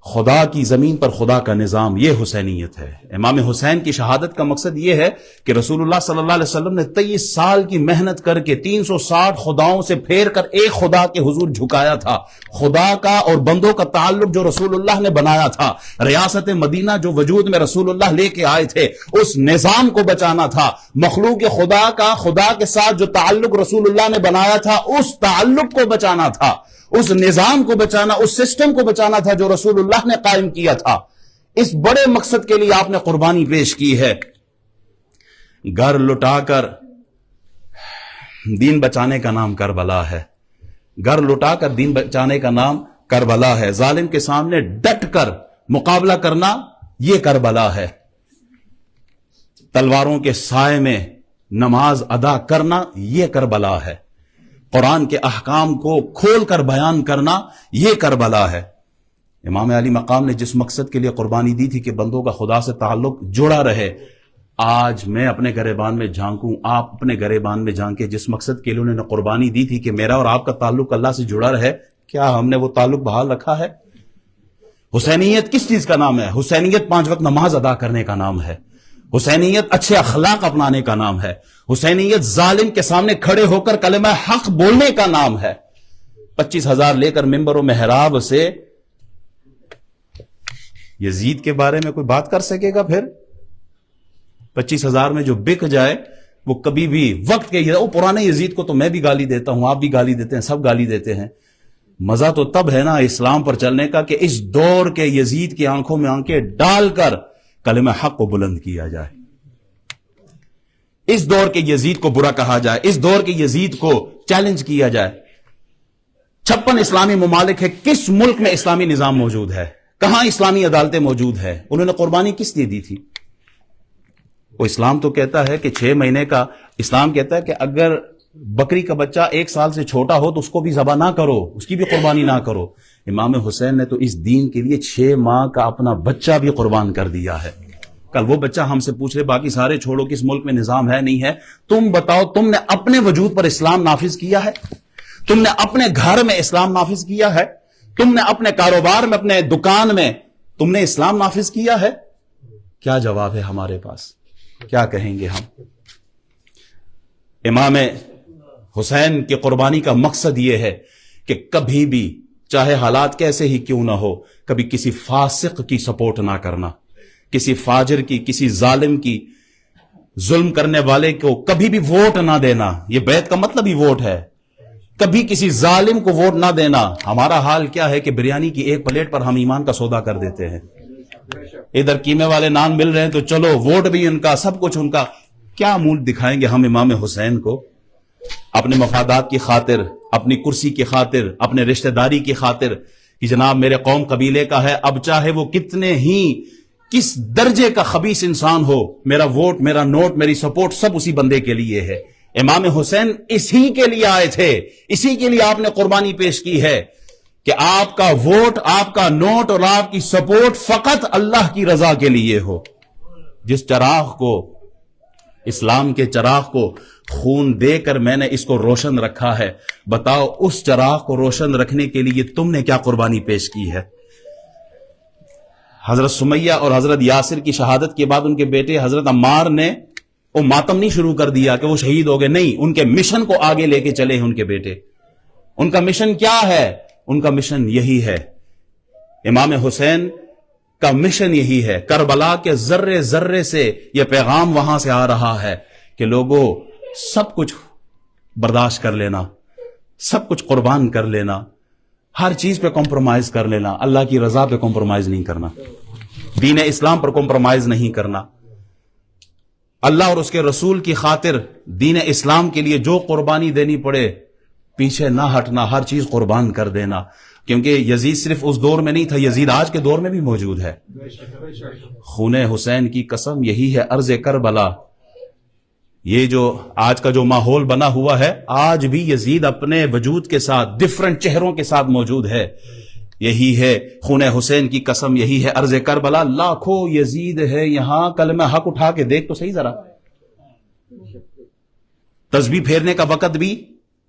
خدا کی زمین پر خدا کا نظام، یہ حسینیت ہے۔ امام حسین کی شہادت کا مقصد یہ ہے کہ رسول اللہ صلی اللہ علیہ وسلم نے 23 سال کی محنت کر کے 360 خداؤں سے پھیر کر ایک خدا کے حضور جھکایا تھا۔ خدا کا اور بندوں کا تعلق جو رسول اللہ نے بنایا تھا، ریاست مدینہ جو وجود میں رسول اللہ لے کے آئے تھے، اس نظام کو بچانا تھا۔ مخلوق خدا کا خدا کے ساتھ جو تعلق رسول اللہ نے بنایا تھا، اس تعلق کو بچانا تھا، اس نظام کو بچانا، اس سسٹم کو بچانا تھا جو رسول اللہ نے قائم کیا تھا۔ اس بڑے مقصد کے لیے آپ نے قربانی پیش کی ہے۔ گھر لٹا کر دین بچانے کا نام کربلا ہے، گھر لٹا کر دین بچانے کا نام کربلا ہے۔ ظالم کے سامنے ڈٹ کر مقابلہ کرنا یہ کربلا ہے۔ تلواروں کے سائے میں نماز ادا کرنا یہ کربلا ہے۔ قرآن کے احکام کو کھول کر بیان کرنا یہ کربلا ہے۔ امام علی مقام نے جس مقصد کے لیے قربانی دی تھی کہ بندوں کا خدا سے تعلق جڑا رہے، آج میں اپنے گریبان میں جھانکوں، آپ اپنے گریبان میں جھانکے، جس مقصد کے لیے انہوں نے قربانی دی تھی کہ میرا اور آپ کا تعلق اللہ سے جڑا رہے، کیا ہم نے وہ تعلق بحال رکھا ہے؟ حسینیت کس چیز کا نام ہے؟ حسینیت 5 وقت نماز ادا کرنے کا نام ہے۔ حسینیت اچھے اخلاق اپنانے کا نام ہے۔ حسینیت ظالم کے سامنے کھڑے ہو کر کلمہ حق بولنے کا نام ہے۔ 25,000 لے کر ممبر و محراب سے یزید کے بارے میں کوئی بات کر سکے گا؟ پھر 25,000 میں جو بک جائے وہ کبھی بھی وقت کے وہ پرانے یزید کو تو میں بھی گالی دیتا ہوں، آپ بھی گالی دیتے ہیں، سب گالی دیتے ہیں۔ مزہ تو تب ہے نا اسلام پر چلنے کا کہ اس دور کے یزید کی آنکھوں میں آنکھیں ڈال کر کلمہ حق کو بلند کیا جائے، اس دور کے یزید کو برا کہا جائے، اس دور کے یزید کو چیلنج کیا جائے۔ 56 اسلامی ممالک ہے، کس ملک میں اسلامی نظام موجود ہے؟ کہاں اسلامی عدالتیں موجود ہے؟ انہوں نے قربانی کس لیے دی تھی؟ وہ اسلام تو کہتا ہے کہ 6 مہینے کا، اسلام کہتا ہے کہ اگر بکری کا بچہ 1 سال سے چھوٹا ہو تو اس کو بھی ذبح نہ کرو، اس کی بھی قربانی نہ کرو۔ امام حسین نے تو اس دین کے لیے 6 ماہ کا اپنا بچہ بھی قربان کر دیا ہے۔ کل وہ بچہ ہم سے پوچھ رہے باقی سارے چھوڑو کہ اس ملک میں نظام ہے نہیں ہے، تم بتاؤ تم نے اپنے وجود پر اسلام نافذ کیا ہے؟ تم نے اپنے گھر میں اسلام نافذ کیا ہے؟ تم نے اپنے کاروبار میں، اپنے دکان میں تم نے اسلام نافذ کیا ہے؟ کیا جواب ہے ہمارے پاس؟ کیا کہیں گے ہم؟ امام حسین کی قربانی کا مقصد یہ ہے کہ کبھی بھی چاہے حالات کیسے ہی کیوں نہ ہو، کبھی کسی فاسق کی سپورٹ نہ کرنا، کسی فاجر کی، کسی ظالم کی، ظلم کرنے والے کو کبھی بھی ووٹ نہ دینا۔ یہ بیعت کا مطلب ہی ووٹ ہے۔ کبھی کسی ظالم کو ووٹ نہ دینا۔ ہمارا حال کیا ہے کہ بریانی کی 1 پلیٹ پر ہم ایمان کا سودا کر دیتے ہیں۔ ادھر قیمے والے نان مل رہے ہیں تو چلو ووٹ بھی ان کا، سب کچھ ان کا۔ کیا منہ دکھائیں گے ہم امام حسین کو؟ اپنے مفادات کی خاطر، اپنی کرسی کی خاطر، اپنے رشتہ داری کی خاطر کہ جناب میرے قوم قبیلے کا ہے، اب چاہے وہ کتنے ہی کس درجے کا خبیث انسان ہو، میرا ووٹ، میرا نوٹ، میری سپورٹ سب اسی بندے کے لیے ہے۔ امام حسین اسی کے لیے آئے تھے، اسی کے لیے آپ نے قربانی پیش کی ہے کہ آپ کا ووٹ، آپ کا نوٹ اور آپ کی سپورٹ فقط اللہ کی رضا کے لیے ہو۔ جس چراغ کو، اسلام کے چراغ کو خون دے کر میں نے اس کو روشن رکھا ہے، بتاؤ اس چراغ کو روشن رکھنے کے لیے تم نے کیا قربانی پیش کی ہے؟ حضرت سمیہ اور حضرت یاسر کی شہادت کے بعد ان کے بیٹے حضرت عمار نے وہ ماتم نہیں شروع کر دیا کہ وہ شہید ہو گئے، نہیں، ان کے مشن کو آگے لے کے چلے ہیں ان کے بیٹے۔ ان کا مشن کیا ہے؟ ان کا مشن یہی ہے، امام حسین کا مشن یہی ہے۔ کربلا کے ذرے ذرے سے یہ پیغام وہاں سے آ رہا ہے کہ لوگوں سب کچھ برداشت کر لینا، سب کچھ قربان کر لینا، ہر چیز پہ کمپرومائز کر لینا، اللہ کی رضا پہ کمپرومائز نہیں کرنا، دین اسلام پر کمپرومائز نہیں کرنا، اللہ اور اس کے رسول کی خاطر دین اسلام کے لیے جو قربانی دینی پڑے پیچھے نہ ہٹنا، ہر چیز قربان کر دینا۔ کیونکہ یزید صرف اس دور میں نہیں تھا، یزید آج کے دور میں بھی موجود ہے۔ خون حسین کی قسم یہی ہے ارض کربلا، یہ جو آج کا جو ماحول بنا ہوا ہے، آج بھی یزید اپنے وجود کے ساتھ ڈفرنٹ چہروں کے ساتھ موجود ہے۔ یہی ہے خون حسین کی قسم، یہی ہے ارض کربلا۔ لاکھوں یزید ہے یہاں، کلمہ حق اٹھا کے دیکھ تو صحیح ذرا، تسبیح پھیرنے کا وقت بھی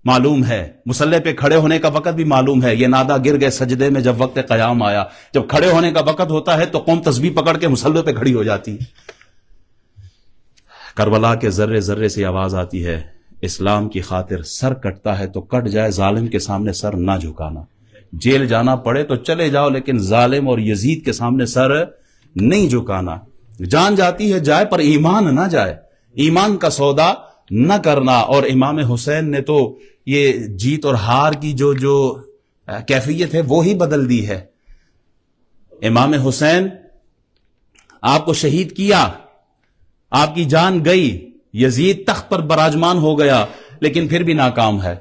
معلوم ہے، مصلی پہ کھڑے ہونے کا وقت بھی معلوم ہے۔ یہ نادا گر گئے سجدے میں جب وقت قیام آیا، جب کھڑے ہونے کا وقت ہوتا ہے تو قوم تسبیح پکڑ کے مصلی پہ کھڑی ہو جاتی ہے۔ کربلا کے ذرے ذرے سے آواز آتی ہے، اسلام کی خاطر سر کٹتا ہے تو کٹ جائے، ظالم کے سامنے سر نہ جھکانا۔ جیل جانا پڑے تو چلے جاؤ لیکن ظالم اور یزید کے سامنے سر نہیں جھکانا۔ جان جاتی ہے جائے پر ایمان نہ جائے، ایمان کا سودا نہ کرنا۔ اور امام حسین نے تو یہ جیت اور ہار کی جو کیفیت ہے وہی بدل دی ہے۔ امام حسین آپ کو شہید کیا، آپ کی جان گئی، یزید تخت پر براجمان ہو گیا لیکن پھر بھی ناکام ہے۔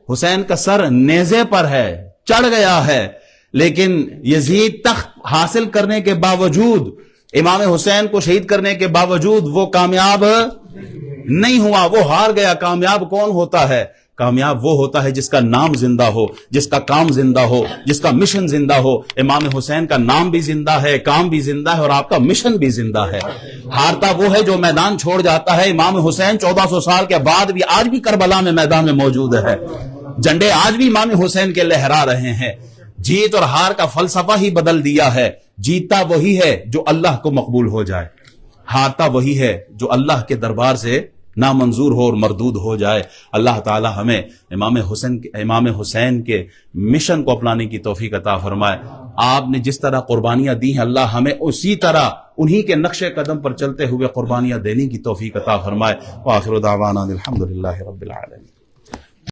حسین کا سر نیزے پر ہے، چڑھ گیا ہے، لیکن یزید تخت حاصل کرنے کے باوجود، امام حسین کو شہید کرنے کے باوجود وہ کامیاب نہیں ہوا، وہ ہار گیا۔ کامیاب کون ہوتا ہے؟ کامیاب وہ ہوتا ہے جس کا نام زندہ ہو، جس کا کام زندہ ہو، جس کا مشن زندہ ہو۔ امام حسین کا نام بھی زندہ ہے، کام بھی زندہ ہے اور آپ کا مشن بھی زندہ ہے۔ ہارتا وہ ہے جو میدان چھوڑ جاتا ہے۔ امام حسین 1400 سال کے بعد بھی آج بھی کربلا میں میدان میں موجود ہے، جھنڈے آج بھی امام حسین کے لہرا رہے ہیں۔ جیت اور ہار کا فلسفہ ہی بدل دیا ہے۔ جیتا وہی ہے جو اللہ کو مقبول ہو جائے، ہارتا وہی ہے جو اللہ کے دربار سے نامنظور ہو اور مردود ہو جائے۔ اللہ تعالی ہمیں امام حسین کے مشن کو اپنانے کی توفیق عطا فرمائے۔ آپ نے جس طرح قربانیاں دی ہیں، اللہ ہمیں اسی طرح انہی کے نقش قدم پر چلتے ہوئے قربانیاں دینے کی توفیق عطا فرمائے۔ وآخر دعوانا الحمدللہ رب العالمین۔